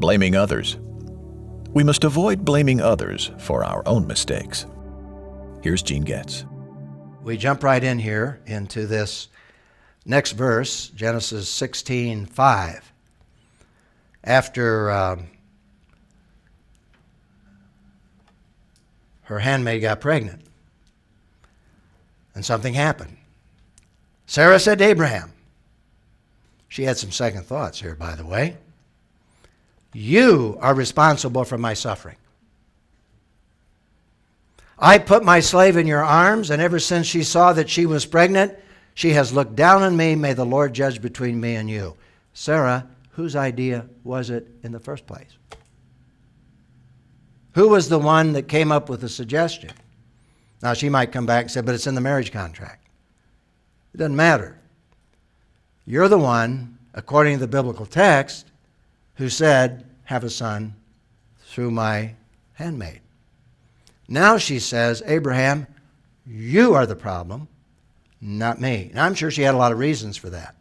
blaming others. We must avoid blaming others for our own mistakes. Here's Gene Getz. We jump right in here into this next verse, Genesis 16:5. After her handmaid got pregnant, and something happened. Sarah said to Abraham, she had some second thoughts here, by the way, "You are responsible for my suffering. I put my slave in your arms, and ever since she saw that she was pregnant, she has looked down on me. May the Lord judge between me and you." Sarah, whose idea was it in the first place? Who was the one that came up with the suggestion? Now, she might come back and say, but it's in the marriage contract. It doesn't matter. You're the one, according to the biblical text, who said, have a son through my handmaid. Now she says, Abraham, you are the problem, not me. And I'm sure she had a lot of reasons for that.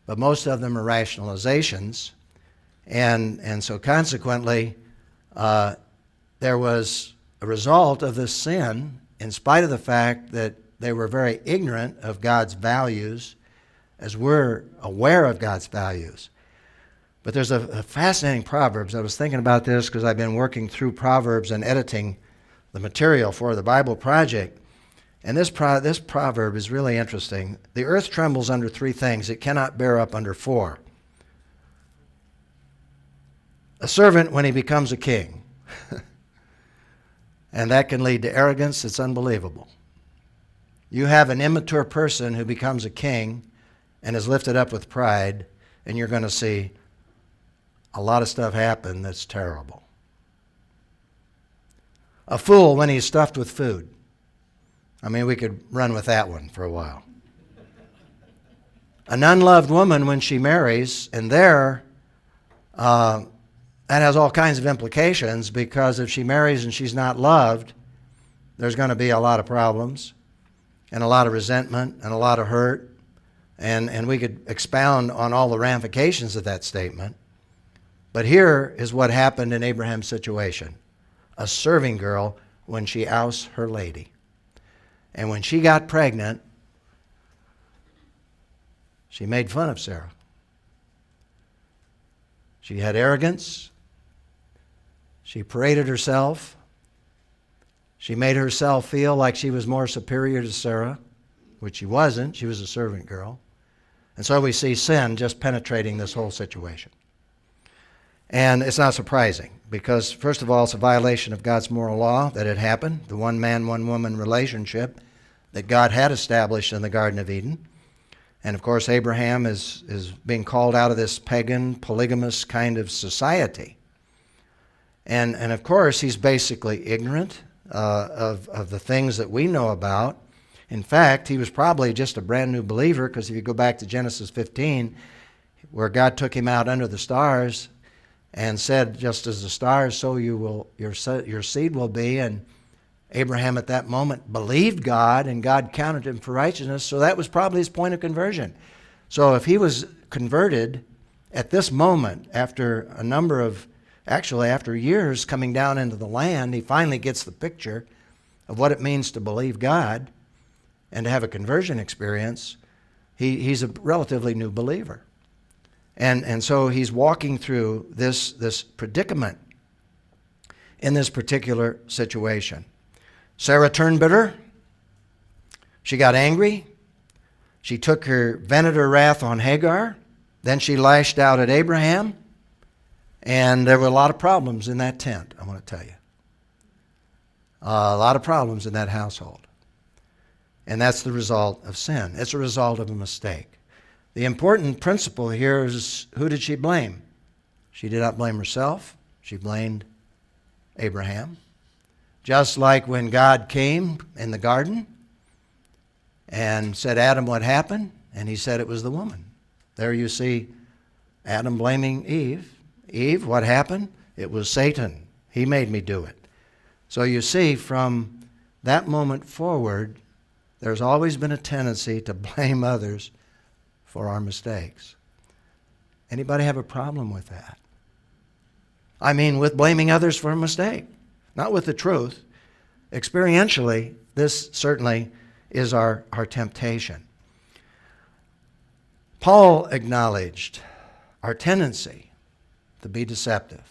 But most of them are rationalizations. And so consequently, there was a result of this sin, in spite of the fact that they were very ignorant of God's values, as we're aware of God's values. But there's a fascinating Proverbs. I was thinking about this because I've been working through Proverbs and editing the material for the Bible Project. And this proverb is really interesting. The earth trembles under three things. It cannot bear up under four. A servant when he becomes a king. And that can lead to arrogance. It's unbelievable. You have an immature person who becomes a king and is lifted up with pride, and you're going to see a lot of stuff happen that's terrible. A fool when he's stuffed with food. I mean, we could run with that one for a while. An unloved woman when she marries, and that has all kinds of implications, because if she marries and she's not loved, there's going to be a lot of problems and a lot of resentment and a lot of hurt. And we could expound on all the ramifications of that statement. But here is what happened in Abraham's situation. A serving girl when she ousts her lady. And when she got pregnant, she made fun of Sarah. She had arrogance. She paraded herself. She made herself feel like she was more superior to Sarah, which she wasn't. She was a servant girl. And so we see sin just penetrating this whole situation. And it's not surprising because, first of all, it's a violation of God's moral law that had happened, the one man, one woman relationship that God had established in the Garden of Eden. And, of course, Abraham is being called out of this pagan, polygamous kind of society. And of course, he's basically ignorant of the things that we know about. In fact, he was probably just a brand new believer, because if you go back to Genesis 15, where God took him out under the stars and said, just as the stars, so your seed will be. And Abraham at that moment believed God, and God counted him for righteousness. So that was probably his point of conversion. So if he was converted at this moment, after after years coming down into the land, he finally gets the picture of what it means to believe God and to have a conversion experience. He's a relatively new believer. And so he's walking through this predicament in this particular situation. Sarah turned bitter. She got angry. She vented her wrath on Hagar. Then she lashed out at Abraham. And there were a lot of problems in that tent, I want to tell you. A lot of problems in that household. And that's the result of sin. It's a result of a mistake. The important principle here is, who did she blame? She did not blame herself. She blamed Abraham. Just like when God came in the garden and said, Adam, what happened? And he said it was the woman. There you see Adam blaming Eve. Eve, what happened? It was Satan. He made me do it. So you see, from that moment forward, there's always been a tendency to blame others for our mistakes. Anybody have a problem with that? I mean with blaming others for a mistake, not with the truth. Experientially, this certainly is our temptation. Paul acknowledged our tendency to be deceptive.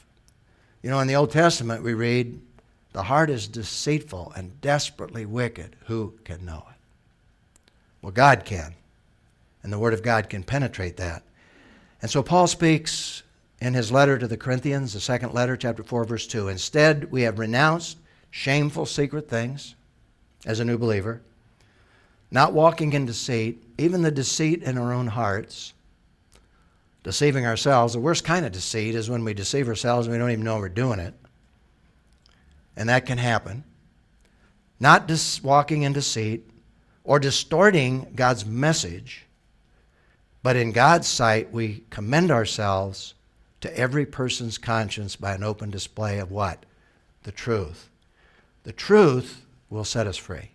You know, in the Old Testament we read, the heart is deceitful and desperately wicked. Who can know it? Well, God can. And the Word of God can penetrate that. And so Paul speaks in his letter to the Corinthians, the second letter, chapter 4, verse 2. Instead, we have renounced shameful secret things as a new believer, not walking in deceit, even the deceit in our own hearts, deceiving ourselves. The worst kind of deceit is when we deceive ourselves and we don't even know we're doing it. And that can happen. Not walking in deceit or distorting God's message, but in God's sight we commend ourselves to every person's conscience by an open display of what? The truth. The truth will set us free.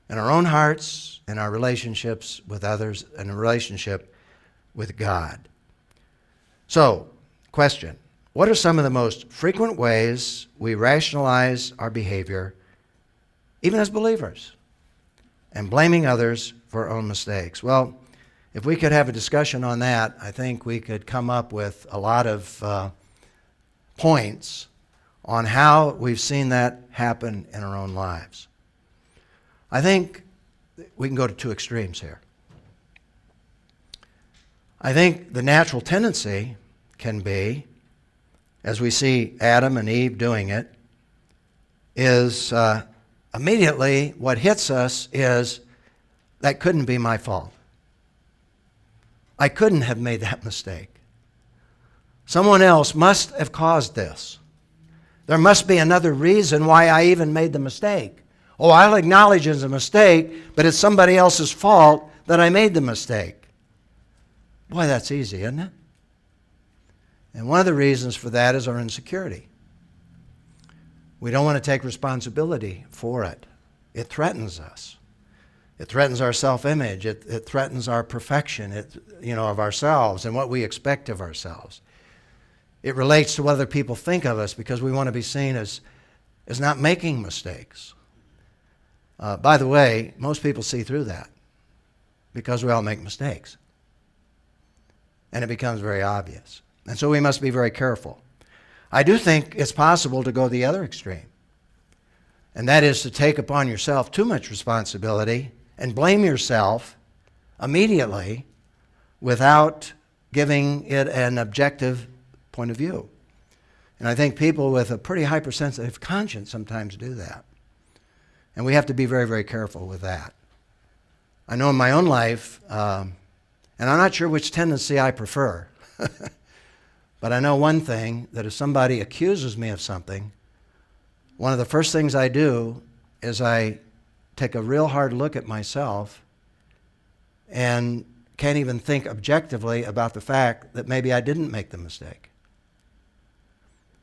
In our own hearts, in our relationships with others, and in relationship with God. So, question. What are some of the most frequent ways we rationalize our behavior, even as believers, and blaming others for our own mistakes? Well, if we could have a discussion on that, I think we could come up with a lot of points on how we've seen that happen in our own lives. I think we can go to two extremes here. I think the natural tendency can be, as we see Adam and Eve doing it, is immediately what hits us is, that couldn't be my fault. I couldn't have made that mistake. Someone else must have caused this. There must be another reason why I even made the mistake. Oh, I'll acknowledge it's a mistake, but it's somebody else's fault that I made the mistake. Boy, that's easy, isn't it? And one of the reasons for that is our insecurity. We don't want to take responsibility for it. It threatens us. It threatens our self-image. It threatens our perfection of ourselves and what we expect of ourselves. It relates to what other people think of us because we want to be seen as not making mistakes. By the way, most people see through that because we all make mistakes. And it becomes very obvious. And so we must be very careful. I do think it's possible to go the other extreme. And that is to take upon yourself too much responsibility and blame yourself immediately without giving it an objective point of view. And I think people with a pretty hypersensitive conscience sometimes do that. And we have to be very, very careful with that. I know in my own life, and I'm not sure which tendency I prefer, but I know one thing, that if somebody accuses me of something, one of the first things I do is I take a real hard look at myself and can't even think objectively about the fact that maybe I didn't make the mistake.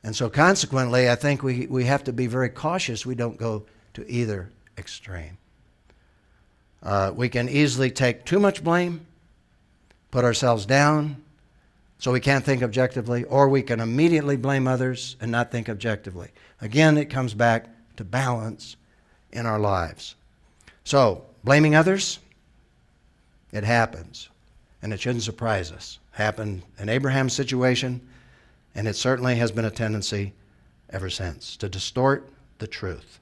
And so consequently, I think we have to be very cautious we don't go to either extreme. We can easily take too much blame, put ourselves down, so we can't think objectively, or we can immediately blame others and not think objectively. Again, it comes back to balance in our lives. So, blaming others, it happens, and it shouldn't surprise us. Happened in Abraham's situation, and it certainly has been a tendency ever since to distort the truth.